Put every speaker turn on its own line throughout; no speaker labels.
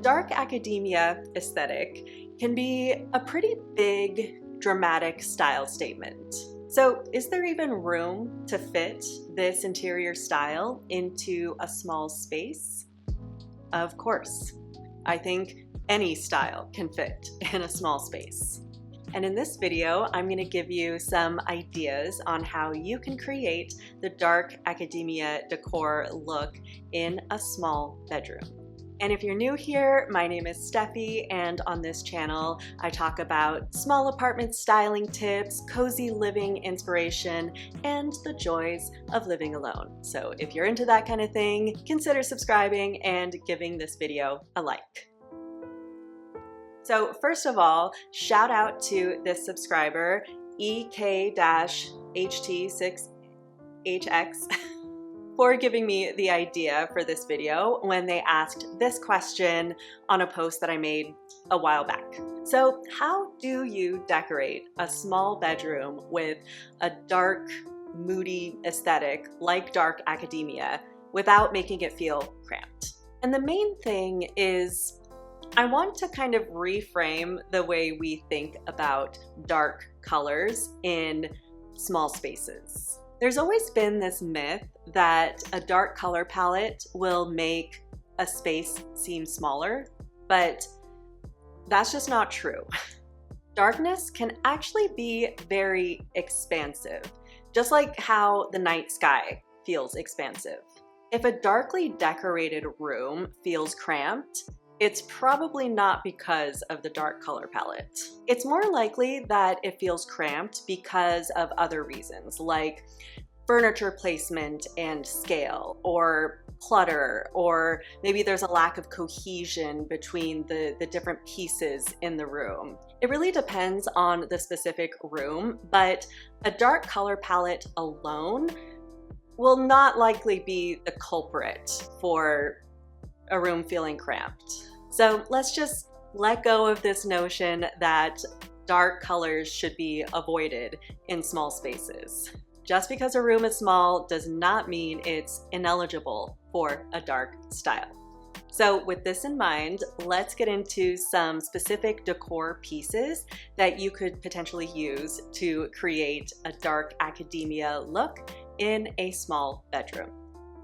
dark academia aesthetic can be a pretty big, dramatic style statement. So is there even room to fit this interior style into a small space? Of course. I think any style can fit in a small space. And in this video, I'm going to give you some ideas on how you can create the dark academia decor look in a small bedroom. And if you're new here, my name is Steffi, and on this channel, I talk about small apartment styling tips, cozy living inspiration, and the joys of living alone. So if you're into that kind of thing, consider subscribing and giving this video a like. So first of all, shout out to this subscriber, EK-HT6HX, for giving me the idea for this video when they asked this question on a post that I made a while back. So how do you decorate a small bedroom with a dark, moody aesthetic like dark academia without making it feel cramped? And the main thing is I want to kind of reframe the way we think about dark colors in small spaces. There's always been this myth that a dark color palette will make a space seem smaller, but that's just not true. Darkness can actually be very expansive, just like how the night sky feels expansive. If a darkly decorated room feels cramped, it's probably not because of the dark color palette. It's more likely that it feels cramped because of other reasons, like furniture placement and scale, or clutter, or maybe there's a lack of cohesion between the different pieces in the room. It really depends on the specific room, but a dark color palette alone will not likely be the culprit for a room feeling cramped. So let's just let go of this notion that dark colors should be avoided in small spaces. Just because a room is small does not mean it's ineligible for a dark style. So with this in mind, let's get into some specific decor pieces that you could potentially use to create a dark academia look in a small bedroom.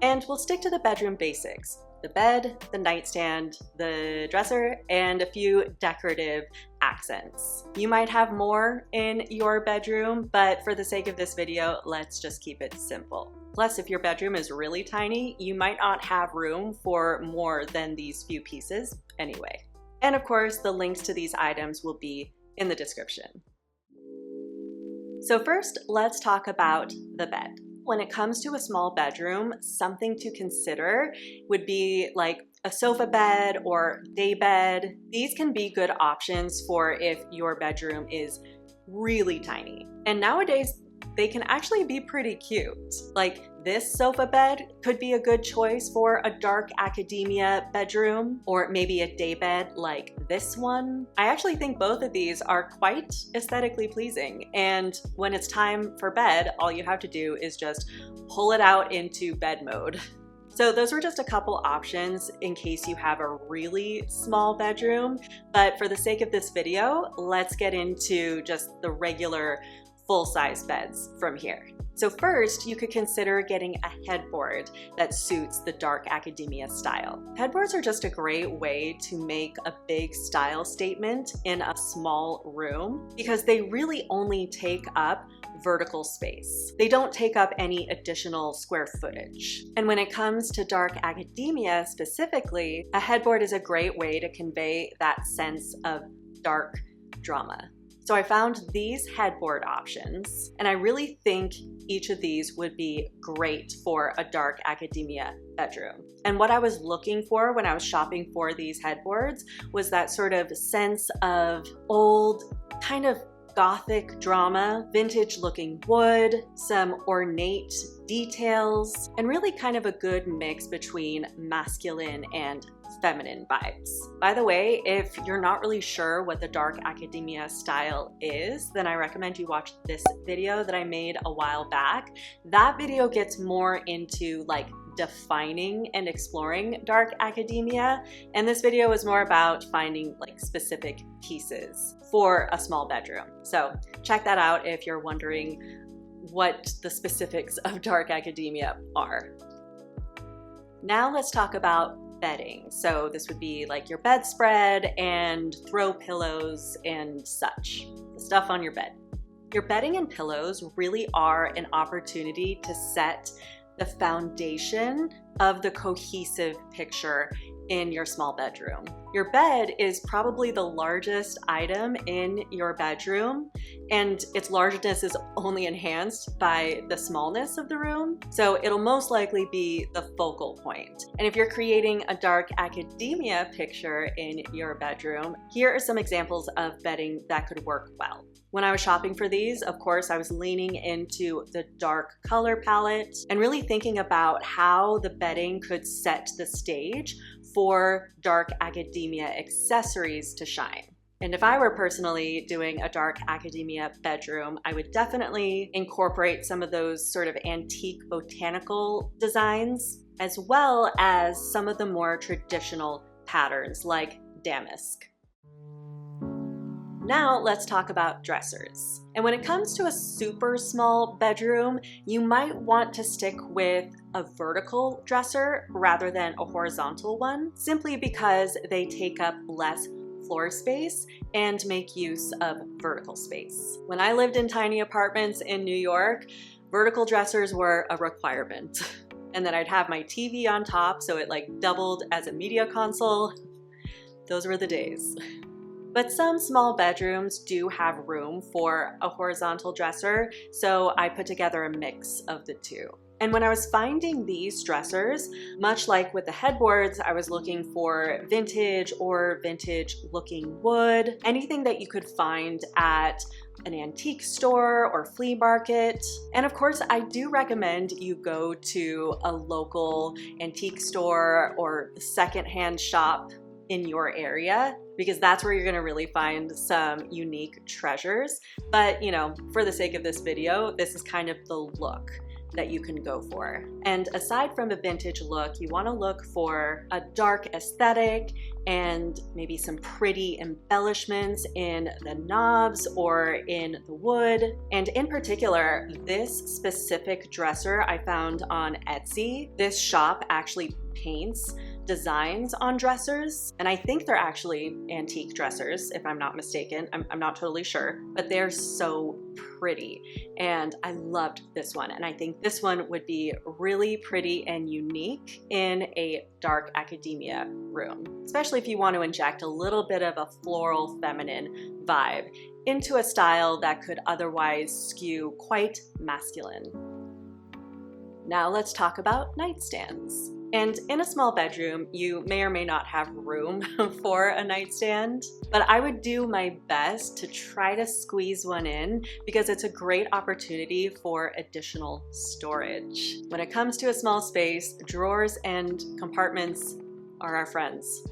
And we'll stick to the bedroom basics: the bed, the nightstand, the dresser, and a few decorative accents. You might have more in your bedroom, but for the sake of this video, let's just keep it simple. Plus, if your bedroom is really tiny, you might not have room for more than these few pieces anyway. And of course, the links to these items will be in the description. So first, let's talk about the bed. When it comes to a small bedroom, something to consider would be like a sofa bed or day bed. These can be good options for if your bedroom is really tiny. And nowadays, they can actually be pretty cute. Like this sofa bed could be a good choice for a dark academia bedroom, or maybe a day bed like this one. I actually think both of these are quite aesthetically pleasing, and when it's time for bed, all you have to do is just pull it out into bed mode. So those were just a couple options in case you have a really small bedroom, but for the sake of this video, let's get into just the regular full-size beds from here. So first, you could consider getting a headboard that suits the dark academia style. Headboards are just a great way to make a big style statement in a small room because they really only take up vertical space. They don't take up any additional square footage. And when it comes to dark academia specifically, a headboard is a great way to convey that sense of dark drama. So I found these headboard options, and I really think each of these would be great for a dark academia bedroom. And what I was looking for when I was shopping for these headboards was that sort of sense of old, kind of Gothic drama, vintage looking wood, some ornate details, and really kind of a good mix between masculine and feminine vibes. By the way, if you're not really sure what the dark academia style is, then I recommend you watch this video that I made a while back. That video gets more into like defining and exploring dark academia, and this video is more about finding like specific pieces for a small bedroom. So check that out if you're wondering what the specifics of dark academia are. Now let's talk about bedding. So this would be like your bedspread and throw pillows and such, the stuff on your bed. Your bedding and pillows really are an opportunity to set the foundation of the cohesive picture in your small bedroom. Your bed is probably the largest item in your bedroom, and its largeness is only enhanced by the smallness of the room, so it'll most likely be the focal point. And if you're creating a dark academia picture in your bedroom, here are some examples of bedding that could work well. When I was shopping for these, of course, I was leaning into the dark color palette and really thinking about how the bedding could set the stage for dark academia accessories to shine. And if I were personally doing a dark academia bedroom, I would definitely incorporate some of those sort of antique botanical designs, as well as some of the more traditional patterns like damask. Now let's talk about dressers. And when it comes to a super small bedroom, you might want to stick with a vertical dresser rather than a horizontal one, simply because they take up less floor space and make use of vertical space. When I lived in tiny apartments in New York, vertical dressers were a requirement. And then I'd have my TV on top, so it like doubled as a media console. Those were the days. But some small bedrooms do have room for a horizontal dresser, so I put together a mix of the two. And when I was finding these dressers, much like with the headboards, I was looking for vintage or vintage looking wood, anything that you could find at an antique store or flea market. And of course, I do recommend you go to a local antique store or secondhand shop in your area, because that's where you're gonna really find some unique treasures. But you know, for the sake of this video, this is kind of the look that you can go for. And aside from a vintage look, you wanna look for a dark aesthetic and maybe some pretty embellishments in the knobs or in the wood. And in particular, this specific dresser I found on Etsy. This shop actually paints designs on dressers, and I think they're actually antique dressers, if I'm not mistaken. I'm not totally sure, but they're so pretty, and I loved this one, and I think this one would be really pretty and unique in a dark academia room, especially if you want to inject a little bit of a floral feminine vibe into a style that could otherwise skew quite masculine. Now let's talk about nightstands. And in a small bedroom, you may or may not have room for a nightstand, but I would do my best to try to squeeze one in because it's a great opportunity for additional storage. When it comes to a small space, drawers and compartments are our friends.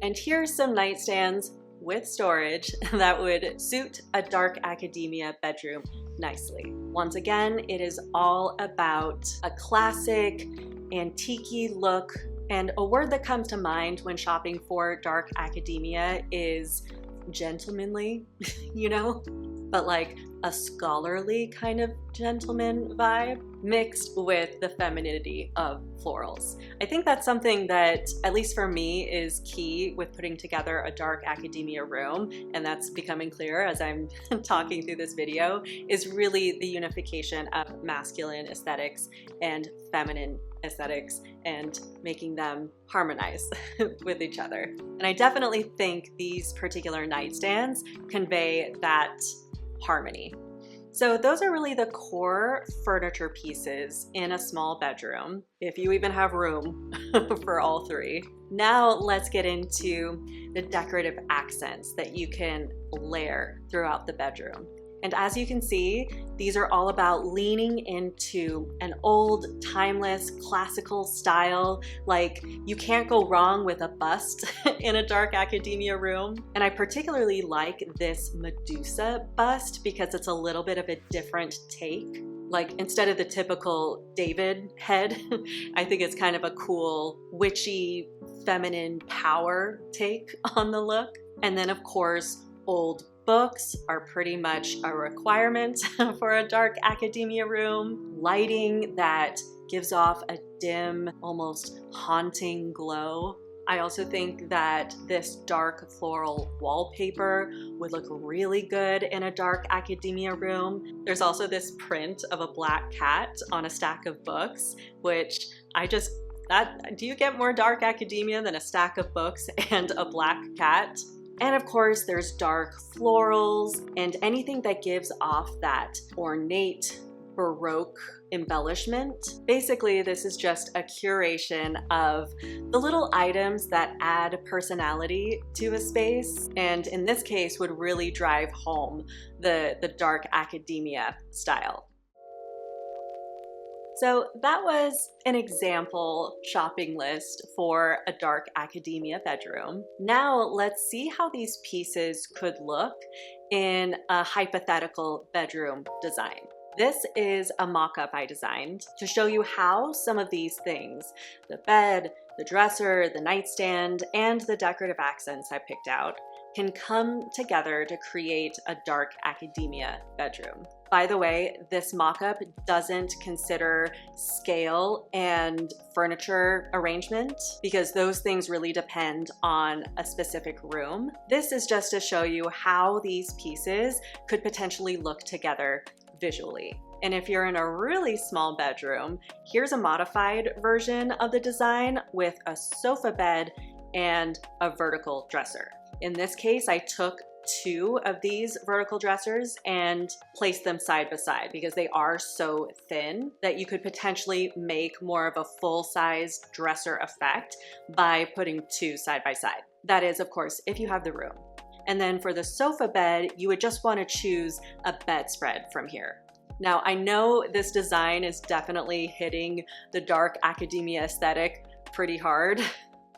And here's some nightstands with storage that would suit a dark academia bedroom nicely. Once again, it is all about a classic antique-y look, and a word that comes to mind when shopping for dark academia is gentlemanly, you know, but like a scholarly kind of gentleman vibe mixed with the femininity of florals. I think that's something that, at least for me, is key with putting together a dark academia room, and that's becoming clear as I'm talking through this video, is really the unification of masculine aesthetics and feminine aesthetics and making them harmonize with each other. And I definitely think these particular nightstands convey that harmony. So those are really the core furniture pieces in a small bedroom, if you even have room for all three. Now let's get into the decorative accents that you can layer throughout the bedroom. And as you can see, these are all about leaning into an old, timeless, classical style. Like, you can't go wrong with a bust in a dark academia room. And I particularly like this Medusa bust because it's a little bit of a different take Like instead of the typical David head, I think it's kind of a cool, witchy, feminine power take on the look. And then of course, old books are pretty much a requirement for a dark academia room. Lighting that gives off a dim, almost haunting glow. I also think that this dark floral wallpaper would look really good in a dark academia room. There's also this print of a black cat on a stack of books, which do you get more dark academia than a stack of books and a black cat? And of course, there's dark florals and anything that gives off that ornate, Baroque embellishment. Basically, this is just a curation of the little items that add personality to a space, and in this case would really drive home the dark academia style. So that was an example shopping list for a dark academia bedroom. Now let's see how these pieces could look in a hypothetical bedroom design. This is a mock-up I designed to show you how some of these things, the bed, the dresser, the nightstand, and the decorative accents I picked out, can come together to create a dark academia bedroom. By the way, this mock-up doesn't consider scale and furniture arrangement because those things really depend on a specific room. This is just to show you how these pieces could potentially look together visually. And if you're in a really small bedroom, here's a modified version of the design with a sofa bed and a vertical dresser. In this case, I took 2 of these vertical dressers and placed them side by side because they are so thin that you could potentially make more of a full-size dresser effect by putting 2 side by side. That is, of course, if you have the room. And then for the sofa bed, you would just want to choose a bedspread from here. Now, I know this design is definitely hitting the dark academia aesthetic pretty hard.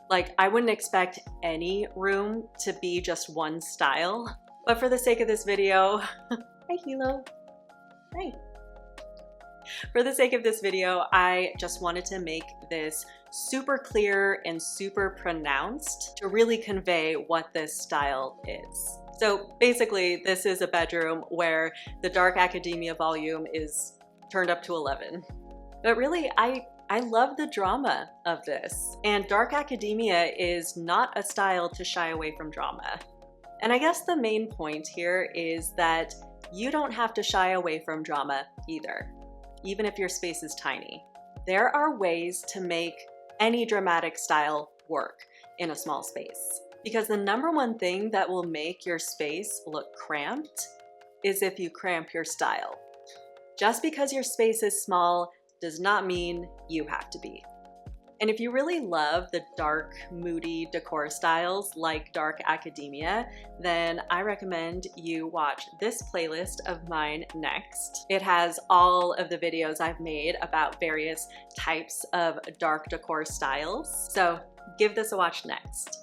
Like, I wouldn't expect any room to be just one style. But for the sake of this video, hi Hilo, hi. For the sake of this video, I just wanted to make this super clear and super pronounced to really convey what this style is. So basically, this is a bedroom where the dark academia volume is turned up to 11. But really, I love the drama of this. And dark academia is not a style to shy away from drama. And I guess the main point here is that you don't have to shy away from drama either, even if your space is tiny. There are ways to make any dramatic style work in a small space. Because the #1 thing that will make your space look cramped is if you cramp your style. Just because your space is small does not mean you have to be. And if you really love the dark, moody decor styles like dark academia, then I recommend you watch this playlist of mine next. It has all of the videos I've made about various types of dark decor styles. So give this a watch next.